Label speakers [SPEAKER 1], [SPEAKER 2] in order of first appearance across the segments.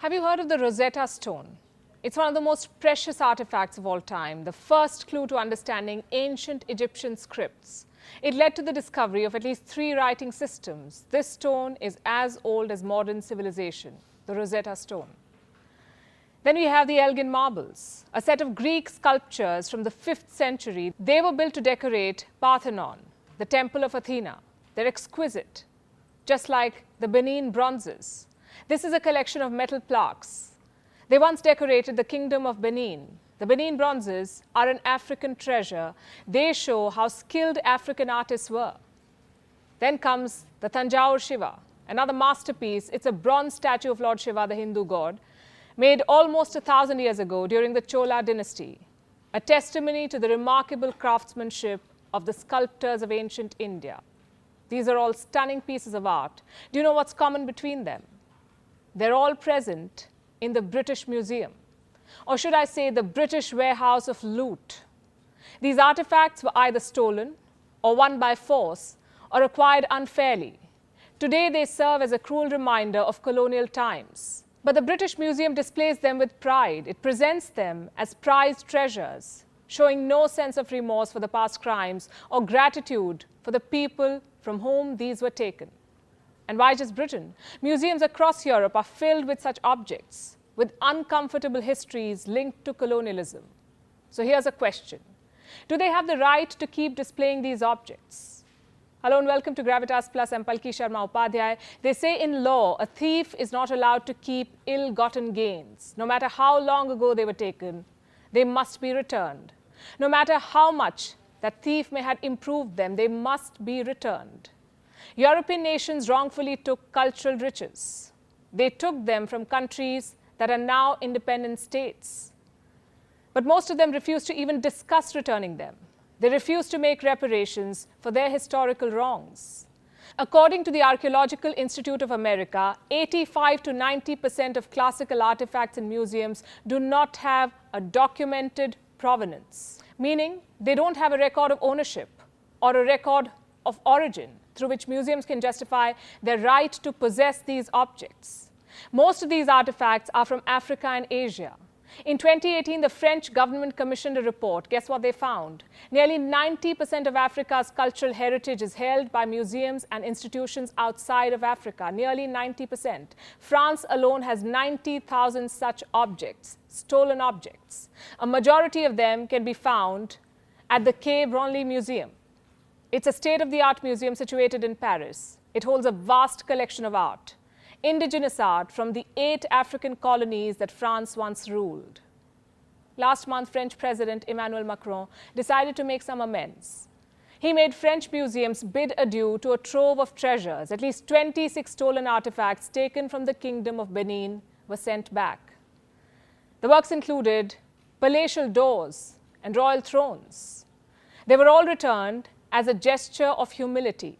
[SPEAKER 1] Have you heard of the Rosetta Stone? It's one of the most precious artifacts of all time, the first clue to understanding ancient Egyptian scripts. It led to the discovery of at least 3 writing systems. This stone is as old as modern civilization, the Rosetta Stone. Then we have the Elgin marbles, a set of Greek sculptures from the 5th century. They were built to decorate Parthenon, the Temple of Athena. They're exquisite, just like the Benin bronzes. This is a collection of metal plaques. They once decorated the Kingdom of Benin. The Benin bronzes are an African treasure. They show how skilled African artists were. Then comes the Tanjore Shiva, another masterpiece. It's a bronze statue of Lord Shiva, the Hindu god, made almost 1,000 years ago during the Chola dynasty, a testimony to the remarkable craftsmanship of the sculptors of ancient India. These are all stunning pieces of art. Do you know what's common between them? They're all present in the British Museum, or should I say the British warehouse of loot. These artifacts were either stolen or won by force or acquired unfairly. Today they serve as a cruel reminder of colonial times. But the British Museum displays them with pride. It presents them as prized treasures, showing no sense of remorse for the past crimes or gratitude for the people from whom these were taken. And why just Britain? Museums across Europe are filled with such objects, with uncomfortable histories linked to colonialism. So here's a question. Do they have the right to keep displaying these objects? Hello and welcome to Gravitas Plus. I'm Palki Sharma Upadhyay. They say in law, a thief is not allowed to keep ill-gotten gains. No matter how long ago they were taken, they must be returned. No matter how much that thief may have improved them, they must be returned. European nations wrongfully took cultural riches. They took them from countries that are now independent states. But most of them refused to even discuss returning them. They refused to make reparations for their historical wrongs. According to the Archaeological Institute of America, 85 to 90% of classical artifacts in museums do not have a documented provenance, meaning they don't have a record of ownership or a record of origin through which museums can justify their right to possess these objects. Most of these artifacts are from Africa and Asia. In 2018, the French government commissioned a report. Guess what they found? Nearly 90% of Africa's cultural heritage is held by museums and institutions outside of Africa. Nearly 90%. France alone has 90,000 such objects, stolen objects. A majority of them can be found at the Quai Branly Museum. It's a state-of-the-art museum situated in Paris. It holds a vast collection of art, indigenous art from the 8 African colonies that France once ruled. Last month, French President Emmanuel Macron decided to make some amends. He made French museums bid adieu to a trove of treasures. At least 26 stolen artifacts taken from the Kingdom of Benin were sent back. The works included palatial doors and royal thrones. They were all returned as a gesture of humility.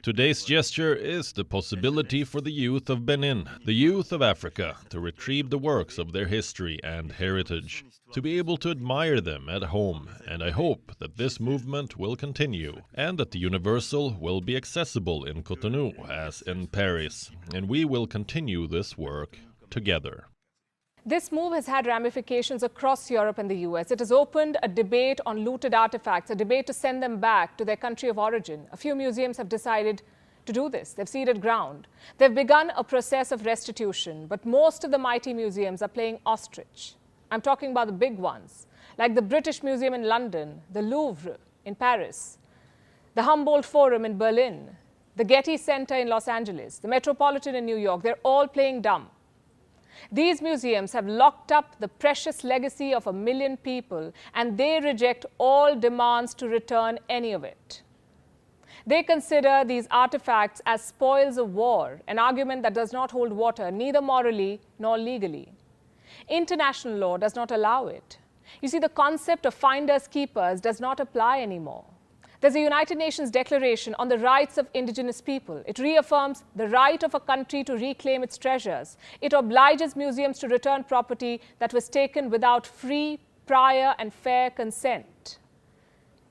[SPEAKER 2] Today's gesture is the possibility for the youth of Benin, the youth of Africa, to retrieve the works of their history and heritage, to be able to admire them at home. And I hope that this movement will continue, and that the Universal will be accessible in Cotonou as in Paris. And we will continue this work together.
[SPEAKER 1] This move has had ramifications across Europe and the US. It has opened a debate on looted artifacts, a debate to send them back to their country of origin. A few museums have decided to do this. They've ceded ground. They've begun a process of restitution, but most of the mighty museums are playing ostrich. I'm talking about the big ones, like the British Museum in London, the Louvre in Paris, the Humboldt Forum in Berlin, the Getty Center in Los Angeles, the Metropolitan in New York. They're all playing dumb. These museums have locked up the precious legacy of 1 million people, and they reject all demands to return any of it. They consider these artifacts as spoils of war, an argument that does not hold water, neither morally nor legally. International law does not allow it. You see, the concept of finders keepers does not apply anymore. There's a United Nations Declaration on the Rights of Indigenous People. It reaffirms the right of a country to reclaim its treasures. It obliges museums to return property that was taken without free, prior, and fair consent.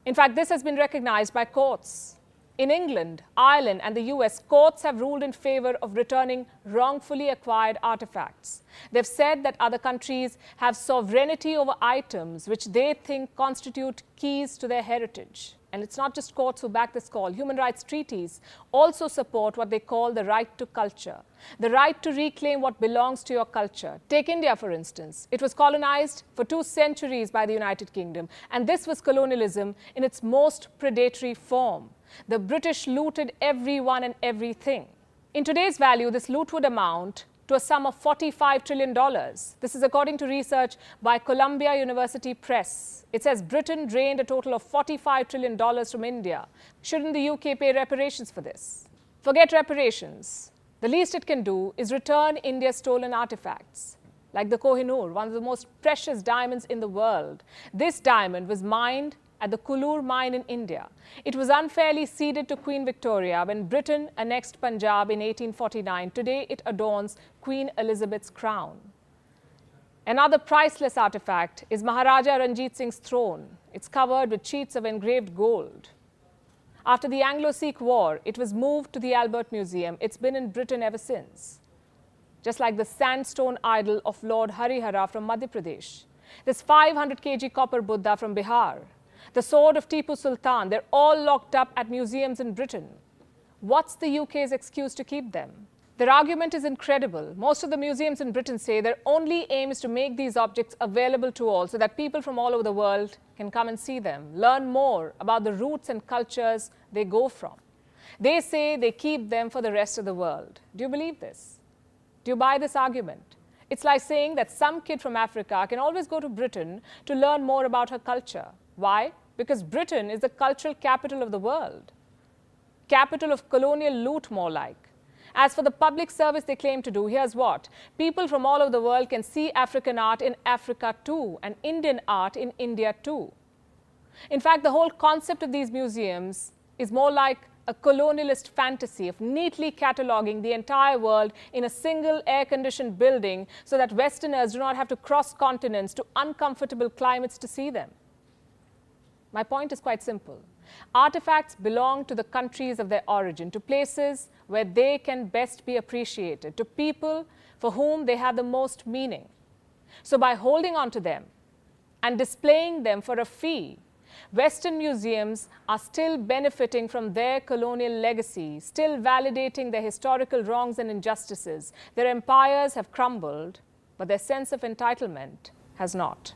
[SPEAKER 1] In fact, this has been recognized by courts. In England, Ireland and the US, courts have ruled in favor of returning wrongfully acquired artifacts. They've said that other countries have sovereignty over items which they think constitute keys to their heritage. And it's not just courts who back this call. Human rights treaties also support what they call the right to culture, the right to reclaim what belongs to your culture. Take India, for instance. It was colonized for 2 centuries by the United Kingdom, and this was colonialism in its most predatory form. The British looted everyone and everything. In today's value, this loot would amount to a sum of $45 trillion. This is according to research by Columbia University Press. It says Britain drained a total of $45 trillion from India. Shouldn't the UK pay reparations for this? Forget reparations. The least it can do is return India's stolen artifacts, like the Kohinoor, one of the most precious diamonds in the world. This diamond was mined at the Kulur mine in India. It was unfairly ceded to Queen Victoria when Britain annexed Punjab in 1849. Today, it adorns Queen Elizabeth's crown. Another priceless artifact is Maharaja Ranjit Singh's throne. It's covered with sheets of engraved gold. After the Anglo-Sikh War, it was moved to the Albert Museum. It's been in Britain ever since. Just like the sandstone idol of Lord Harihara from Madhya Pradesh, this 500 kg copper Buddha from Bihar, the sword of Tipu Sultan, they're all locked up at museums in Britain. What's the UK's excuse to keep them? Their argument is incredible. Most of the museums in Britain say their only aim is to make these objects available to all so that people from all over the world can come and see them, learn more about the roots and cultures they go from. They say they keep them for the rest of the world. Do you believe this? Do you buy this argument? It's like saying that some kid from Africa can always go to Britain to learn more about her culture. Why? Because Britain is the cultural capital of the world. Capital of colonial loot, more like. As for the public service they claim to do, here's what. People from all over the world can see African art in Africa too, and Indian art in India too. In fact, the whole concept of these museums is more like a colonialist fantasy of neatly cataloguing the entire world in a single air-conditioned building so that Westerners do not have to cross continents to uncomfortable climates to see them. My point is quite simple. Artifacts belong to the countries of their origin, to places where they can best be appreciated, to people for whom they have the most meaning. So by holding on to them and displaying them for a fee, Western museums are still benefiting from their colonial legacy, still validating their historical wrongs and injustices. Their empires have crumbled, but their sense of entitlement has not.